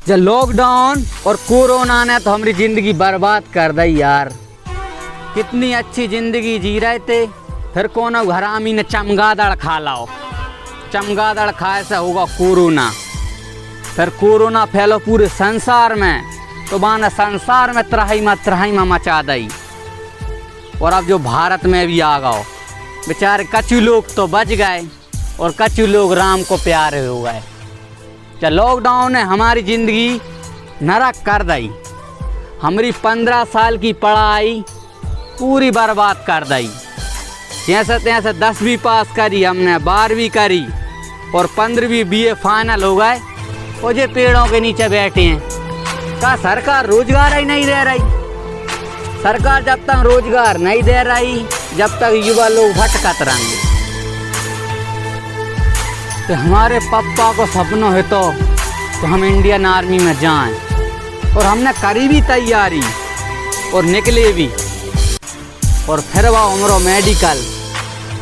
जब लॉकडाउन और कोरोना ने तो हमारी ज़िंदगी बर्बाद कर दी यार। कितनी अच्छी ज़िंदगी जी रहे थे, फिर कौन हरामी ने चमगादड़ खा लाओ। चमगादड़ खाए से होगा कोरोना, फिर कोरोना फैलो पूरे संसार में, तो माना संसार में त्राही में मचा दी। और अब जो भारत में भी आ गओ, बेचारे कछु लोग तो बच गए और कछु लोग राम को प्यारे हो गए। जब लॉकडाउन ने हमारी ज़िंदगी नरक कर दी, हमारी 15 साल की पढ़ाई पूरी बर्बाद कर दी। जैसे तैसे 10वीं पास करी हमने, 12वीं करी और 15वीं BA फाइनल हो गए। और ये पेड़ों के नीचे बैठे हैं। क्या सरकार रोजगार ही नहीं दे रही? सरकार जब तक रोजगार नहीं दे रही, जब तक युवा लोग भटकत रहेंगे। तो हमारे पापा को सपना है तो हम इंडियन आर्मी में जाएं, और हमने करी भी तैयारी और निकले भी। और फिर वह उम्र मेडिकल,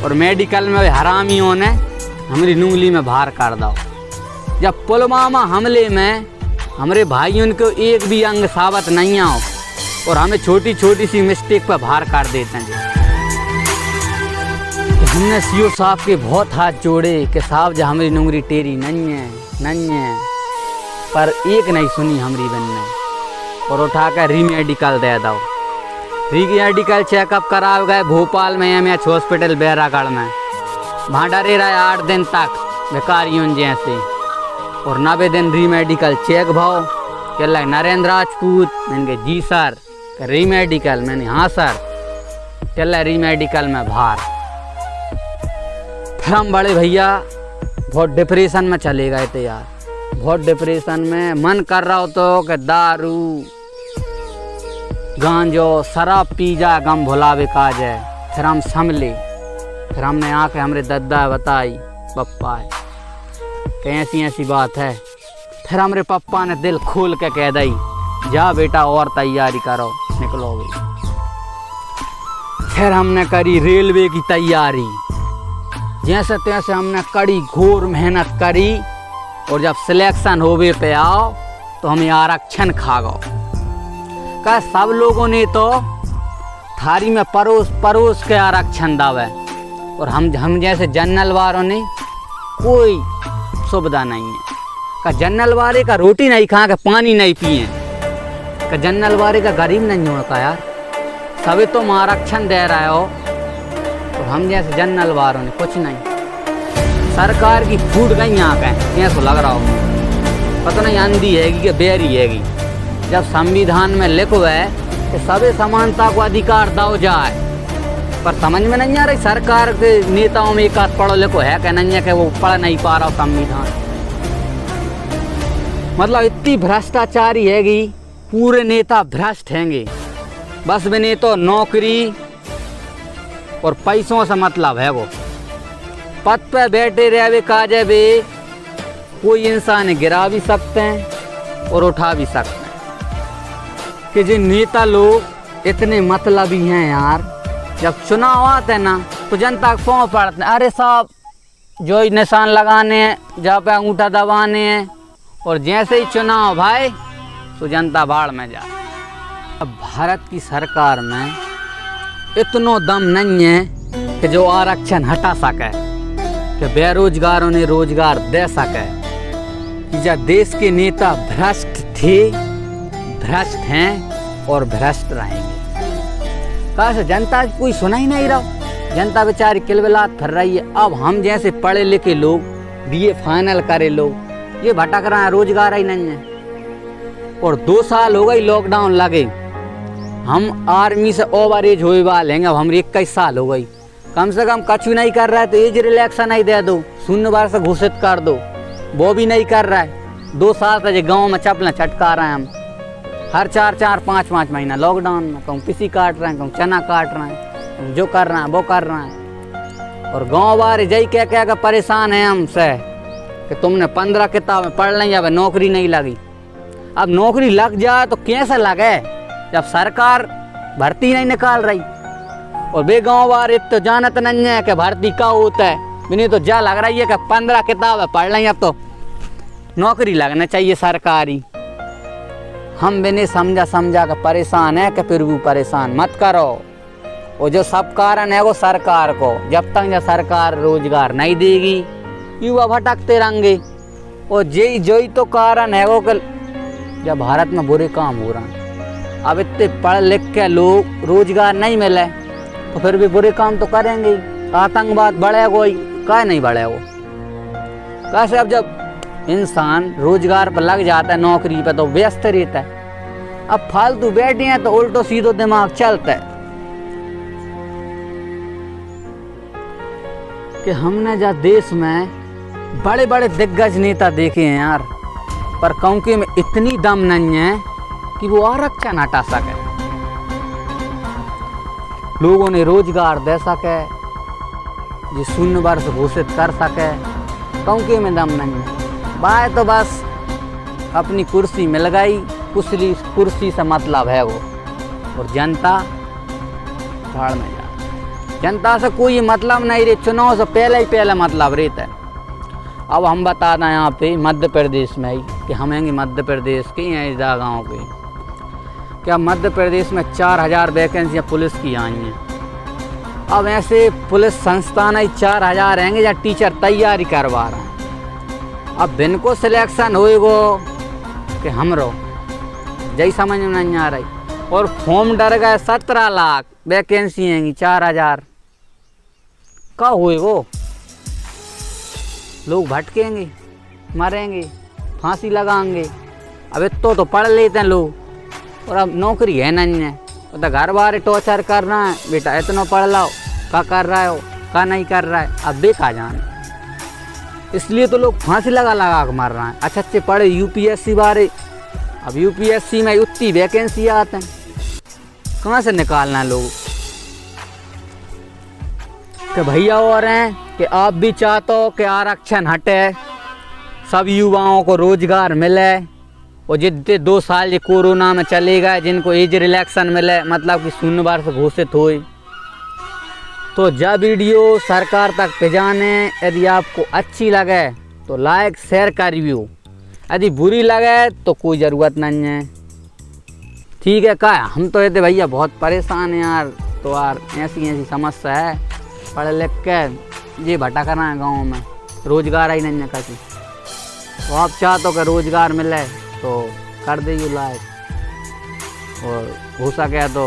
और मेडिकल में हरामियों ने हमारी नूंगली में भार कर दो। जब पुलवामा हमले में हमारे भाइयों को एक भी अंग साबित नहीं आओ, और हमें छोटी छोटी सी मिस्टेक पर भार कर देते हैं। तो हमने CO साहब के बहुत हाथ जोड़े कि साहब जब हमारी नौकरी टेरी नहीं है, पर एक नहीं सुनी हमारी बनने, और उठा कर रीमेडिकल दे दो। रीमेडिकल चेकअप करा गए भोपाल में MH हॉस्पिटल बैरागढ़ में। वहाँ डरे रहे 8 दिन तक भिखारियों जैसे, और 90 दिन रीमेडिकल चेक भाव के लगे नरेंद्र राजपूत। मैंने कहा जी सर, रीमेडिकल? मैंने हाँ सर। चल रीमेडिकल में भार। फिर हम बड़े भैया बहुत डिप्रेशन में चले गए थे यार, बहुत डिप्रेशन में। मन कर रहा हो तो कि दारू गांजो शराब पी जा, गम भुलावे काज है। फिर हम संभले, फिर हमने आके हमारे दादा बताई, पप्पा कि ऐसी ऐसी बात है। फिर हमारे पप्पा ने दिल खोल के कह दी, जा बेटा और तैयारी करो, निकलोगे। फिर हमने करी रेलवे की तैयारी। जैसे तैसे हमने कड़ी घोर मेहनत करी, और जब सिलेक्शन होवे पे आओ तो हमें आरक्षण खा गो। का सब लोगों ने तो थारी में परोस के आरक्षण दावे, और हम जैसे जनरल वालों ने कोई सुविधा नहीं है। का जनरल वाले का रोटी नहीं खा के पानी नहीं पिए, का जनरल वाले का गरीब नहीं होता यार। सभी तुम आरक्षण दे रहे हो, और हम जैसे जनरल वालों ने कुछ नहीं। सरकार की फूट गई आँखें, ऐसा लग रहा हो पता नहीं आंधी हैगी कि बेरी हैगी। जब संविधान में लिखो है कि सभी समानता को अधिकार दो जाए, पर समझ में नहीं आ रही सरकार के नेताओं में एक आध पढ़ो लिखो है कि नहीं है, कि वो पढ़ नहीं पा रहा संविधान। मतलब इतनी भ्रष्टाचारी हैगी, पूरे नेता भ्रष्ट हैंगे। बस बने तो नौकरी और पैसों से मतलब है। वो पद पे बैठे रहे काजे बे, कोई इंसान गिरा भी सकते हैं और उठा भी सकते हैं। कि जो नेता लोग इतने मतलबी हैं यार, जब चुनाव आते हैं ना तो जनता को पाँव पड़ते हैं, अरे साहब जो निशान लगाने हैं, जहाँ पे अंगूठा दबाने हैं, और जैसे ही चुनाव भाई तो जनता बाढ़ में जा। अब भारत की सरकार में इतना दम नहीं है कि जो आरक्षण हटा सके, कि बेरोजगारों ने रोजगार दे सके। कि जब देश के नेता भ्रष्ट थे, भ्रष्ट हैं और भ्रष्ट रहेंगे। कहा से जनता कोई सुना ही नहीं रहा, जनता बेचारी किलबिलात फिर रही है। अब हम जैसे पढ़े लिखे लोग, BA फाइनल करे लोग, ये भटक रहा है, रोजगार ही नहीं है। और 2 साल हो गई लॉकडाउन लगे, हम आर्मी से ओवर एज हुए वाले हैं। अब हमारी 21 साल हो गई, कम से कम कछु नहीं कर रहा है तो एज रिलैक्सन ही दे दो, 0 बार से घोषित कर दो, वो भी नहीं कर रहा है। 2 साल से गाँव में चपलें चटका रहे हैं हम, हर 4-4, 5-5 महीना लॉकडाउन में। कहूँ किसी काट रहे हैं, कहूँ चना काट रहे हैं, जो कर रहे हैं वो कर रहे हैं। और गाँव वाले जय क्या क्या कर परेशान है हमसे कि तुमने 15 किताबें पढ़ ली, अब नौकरी नहीं लगी। अब नौकरी लग जाए तो कैसे लगे जब सरकार भर्ती नहीं निकाल रही। और बे गाँव वाले तो जानत नहीं है कि भर्ती का होता है। मैंने तो लग रही है कि 15 किताबें पढ़ ली, अब तो नौकरी लगना चाहिए सरकारी। हम भी नहीं समझा समझा कर परेशान है कि फिर भी परेशान मत करो। और जो सब कारण है वो सरकार को, जब तक जब सरकार रोजगार नहीं देगी युवा भटकते रहेंगे। और यही जो ही तो कारण है वो कि जब भारत में बुरे काम हो रहे हैं, अब इतने पढ़ लिख के लोग रोजगार नहीं मिले तो फिर भी बुरे काम तो करेंगे। आतंकवाद बढ़ेगा ही, क्या नहीं बढ़ेगा। कैसे अब जब इंसान रोजगार पर लग जाता है, नौकरी पर, तो व्यस्त रहता है। अब फालतू बैठे हैं तो उल्टो सीधो दिमाग चलता है कि हमने जब देश में बड़े बड़े दिग्गज नेता देखे हैं यार, पर क्योंकि में इतनी दम नहीं है कि वो आरक्षण हटा सके, लोगों ने रोजगार दे सके, ये शून्य वर्ष घोषित कर सके, क्योंकि में दम नहीं है। बाय तो बस अपनी कुर्सी मिल गई, कुर्सी से मतलब है वो, और जनता भाड़ में जा। जनता से कोई मतलब नहीं रही, चुनाव से पहले ही पहले मतलब रहता है। अब हम बता दें यहाँ पे मध्य प्रदेश में ही कि हम हैं मध्य प्रदेश के हैं जगहों के, क्या मध्य प्रदेश में 4000 वैकेंसियाँ पुलिस की आई हैं। अब ऐसे पुलिस संस्थान ही 4000 रहेंगे या टीचर तैयारी करवा रहे हैं। अब इनको सिलेक्शन होएगो कि हमरो जही समझ में नहीं आ रही। और फॉर्म डर गए 17 लाख वैकेंसी हैं, 4000 का होएगो। लोग भटकेंगे, मरेंगे, फांसी लगाएंगे। अब इतो तो पढ़ लेते हैं लोग, और अब नौकरी है नहीं है तो घर बार टॉर्चर कर रहा है, बेटा इतना पढ़ लो, क्या कर रहा हो, क्या नहीं कर रहा है। अब बेखा जाने, इसलिए तो लोग फांसी लगा लगा कर मर रहे हैं। अच्छे अच्छे पढ़े यूपीएससी बारे, अब यूपीएससी में उतनी वैकेंसी आते हैं, कहाँ से निकालना है लोग। कि भैया और हैं कि आप भी चाहते हो कि आरक्षण हटे, सब युवाओं को रोजगार मिले, और जितने 2 साल ये कोरोना में चले गए, जिनको एज रिलैक्सन मिले, मतलब कि शून्य वर्ष घोषित हुए, तो जब वीडियो सरकार तक भेजाने, यदि आपको अच्छी लगे तो लाइक शेयर कर रिव्यू, यदि बुरी लगे तो कोई ज़रूरत नहीं है, ठीक है। क्या हम तो कहते भैया बहुत परेशान हैं यार, तो यार ऐसी समस्या है, पढ़ लिख के ये भटक रहा है गाँव में, रोजगार ही नहीं है कहीं। तो आप चाहते हो कि रोजगार मिले तो कर दीजिए लाइक, और हो सके तो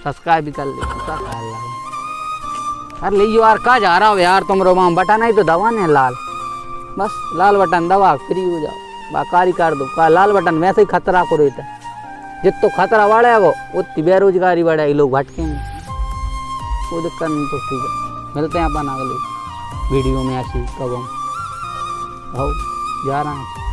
सब्सक्राइब भी कर लीजिए। अरे लीजिए यार, कहाँ जा रहा हो यार तुम रोमाम, बटन ही तो दबाने है लाल, बस लाल बटन दबा फ्री हो जाओ, बाकारी कर दो। का लाल बटन वैसे ही खतरा को रहता है, जितना खतरा बढ़ेगा उतनी बेरोजगारी बढ़ेगी, लोग भटकेंगे, वो दिक्कत नहीं। तो ठीक है, मिलते हैं अपन अगले वीडियो में ऐसी कब हम जा रहे हैं।